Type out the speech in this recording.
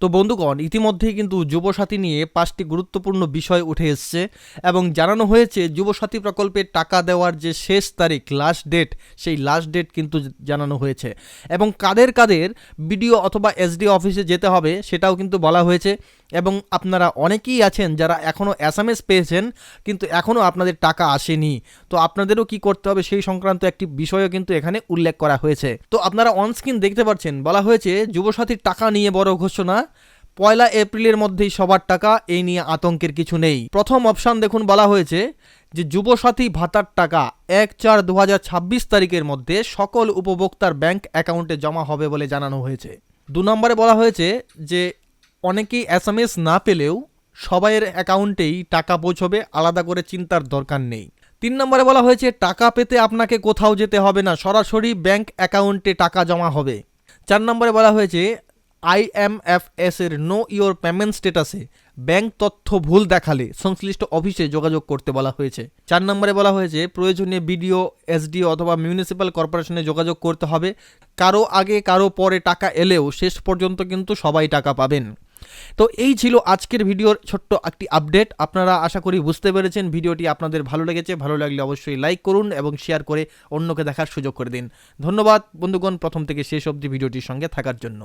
তো বন্ধুগণ, ইতিমধ্যেই কিন্তু যুবসাথী নিয়ে 5টি গুরুত্বপূর্ণ বিষয় উঠে এসছে এবং জানানো হয়েছে যুবসাথী প্রকল্পের টাকা দেওয়ার যে শেষ তারিখ, লাস্ট ডেট, সেই লাস্ট ডেট কিন্তু জানানো হয়েছে এবং কাদের কাদের বিডিও অথবা এসডি অফিসে যেতে হবে সেটাও কিন্তু বলা হয়েছে। এবং আপনারা অনেকেই আছেন যারা এখনও এসএমএস পেয়েছেন কিন্তু এখনও আপনাদের টাকা আসেনি, তো আপনাদেরও কি করতে হবে সেই সংক্রান্ত একটি বিষয়ও কিন্তু এখানে উল্লেখ করা হয়েছে। তো আপনারা অনস্ক্রিন দেখতে পাচ্ছেন, বলা হয়েছে যুবসাথীর টাকা নিয়ে বড় ঘোষণা, 1 এপ্রিলের মধ্যেই সবার টাকা, এই নিয়ে আতঙ্কের কিছু নেই। প্রথম অপশান দেখুন, বলা হয়েছে যে যুবসাথী ভাতার টাকা 1/4/2026 তারিখের মধ্যে সকল উপভোক্তার ব্যাংক অ্যাকাউন্টে জমা হবে বলে জানানো হয়েছে। 2 নম্বরে বলা হয়েছে যে অনেকেই এসএমএস না পেলেও সবাইয়ের অ্যাকাউন্টেই টাকা পৌঁছবে, আলাদা করে চিন্তার দরকার নেই। 3 নম্বরে বলা হয়েছে টাকা পেতে আপনাকে কোথাও যেতে হবে না, সরাসরি ব্যাংক অ্যাকাউন্টে টাকা জমা হবে। 4 নম্বরে বলা হয়েছে IMFS এর নো ইওর পেমেন্ট স্ট্যাটাসে ব্যাংক তথ্য ভুল দেখালে সংশ্লিষ্ট অফিসে যোগাযোগ করতে বলা হয়েছে। 4 নম্বরে বলা হয়েছে প্রয়োজনীয় বিডিও, এসডিও অথবা মিউনিসিপ্যাল কর্পোরেশনে যোগাযোগ করতে হবে। কারো আগে কারো পরে টাকা এলেও শেষ পর্যন্ত কিন্তু সবাই টাকা পাবেন। তো এই ছিল আজকের ভিডিওর ছোট্ট একটি আপডেট। আপনারা আশা করি বুঝতে পেরেছেন। ভিডিওটি আপনাদের ভালো লেগেছে, ভালো লাগলে অবশ্যই লাইক করুন এবং শেয়ার করে অন্যকে দেখার সুযোগ করে দিন। ধন্যবাদ বন্ধুগণ, প্রথম থেকে শেষ অবধি ভিডিওটির সঙ্গে থাকার জন্য।